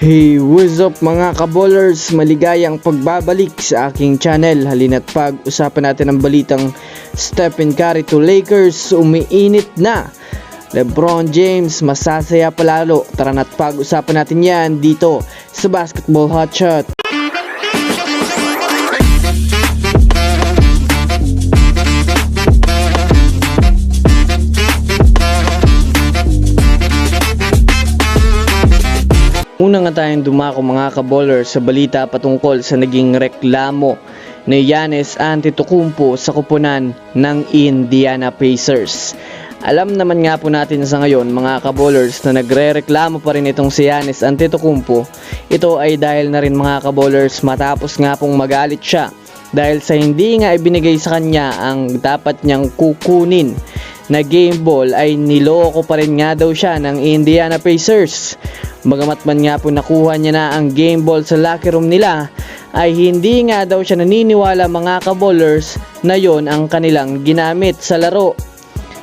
Hey, what's up mga kaballers? Maligayang pagbabalik sa aking channel. Halina't pag-usapan natin ang balitang Stephen Curry to Lakers, umiinit na. LeBron James, masasaya palalo. Tara na't pag-usapan natin yan dito sa Basketball Hotshot. Una nga tayong dumako mga kaballers sa balita patungkol sa naging reklamo ni Giannis Antetokounmpo sa koponan ng Indiana Pacers. Alam naman nga po natin sa ngayon mga kaballers na nagre-reklamo pa rin itong si Giannis Antetokounmpo. Ito ay dahil na rin mga kaballers matapos nga pong magalit siya dahil sa hindi nga ibinigay sa kanya ang dapat niyang kukunin na game ball ay niloko pa rin nga daw siya ng Indiana Pacers. Bagamat man nga po nakuha niya na ang game ball sa locker room nila, ay hindi nga daw siya naniniwala mga kaballers na yon ang kanilang ginamit sa laro.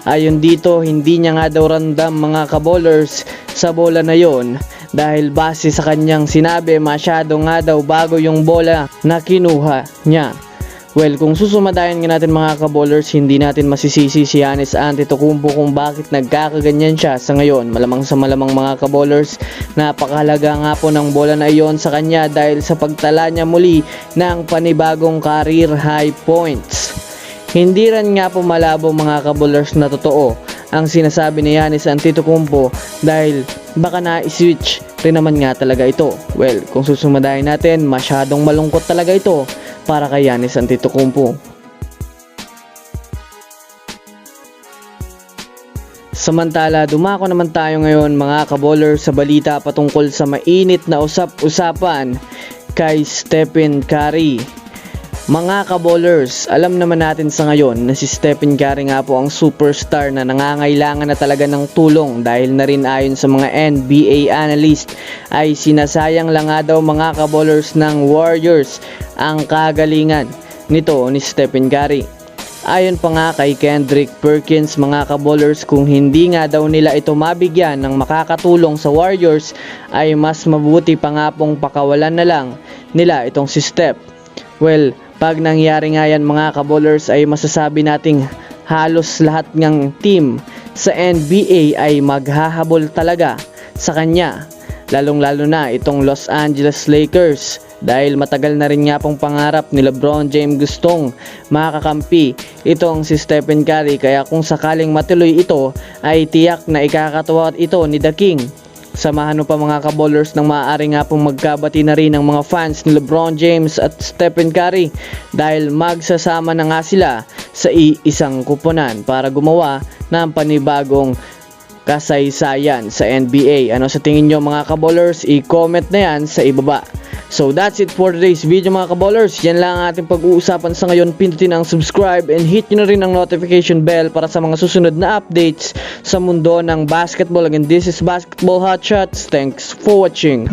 Ayon dito, hindi niya nga daw randam mga kaballers sa bola na yon dahil base sa kanyang sinabi masyado nga daw bago yung bola na kinuha niya. Well, kung susumadayan nga natin mga kaballers, hindi natin masisisi si Giannis Antetokounmpo kung bakit nagkakaganyan siya sa ngayon. Malamang sa malamang mga kaballers, napakahalaga nga po ng bola na iyon sa kanya dahil sa pagtala niya muli ng panibagong career high points. Hindi rin nga po malabo mga kaballers na totoo ang sinasabi ni Giannis Antetokounmpo dahil baka na-switch rin naman nga talaga ito. Well, kung susumadayan natin, masyadong malungkot talaga ito para kay Giannis Antetokounmpo. Samantala, dumako naman tayo ngayon mga kaballers sa balita patungkol sa mainit na usap-usapan kay Stephen Curry. Mga kaballers, alam naman natin sa ngayon na si Stephen Curry nga po ang superstar na nangangailangan na talaga ng tulong dahil na rin ayon sa mga NBA analyst ay sinasayang lang nga daw mga kaballers ng Warriors ang kagalingan nito ni Stephen Curry. Ayon pa nga kay Kendrick Perkins mga kaballers, kung hindi nga daw nila ito mabigyan ng makakatulong sa Warriors ay mas mabuti pa nga pong pakawalan na lang nila itong si Steph. Well, pag nangyari nga yan mga kaballers ay masasabi nating halos lahat ng team sa NBA ay maghahabol talaga sa kanya. Lalong-lalo na itong Los Angeles Lakers dahil matagal na rin nga pong pangarap ni LeBron James gustong makakampi itong si Stephen Curry, kaya kung sakaling matuloy ito ay tiyak na ikakatuwa ito ni The King. Samahan mo pa mga kaballers ng maaari nga pong magkabati na rin ang mga fans ni LeBron James at Stephen Curry dahil magsasama na nga sila sa isang kuponan para gumawa ng panibagong kasaysayan sa NBA. Ano sa tingin nyo mga kaballers? I-comment na yan sa ibaba. So that's it for today's video mga kaballers. Yan lang ang ating pag-uusapan sa ngayon. Pindutin ang subscribe and hit nyo na rin ang notification bell para sa mga susunod na updates sa mundo ng basketball. Again, this is Basketball Hotshots. Thanks for watching.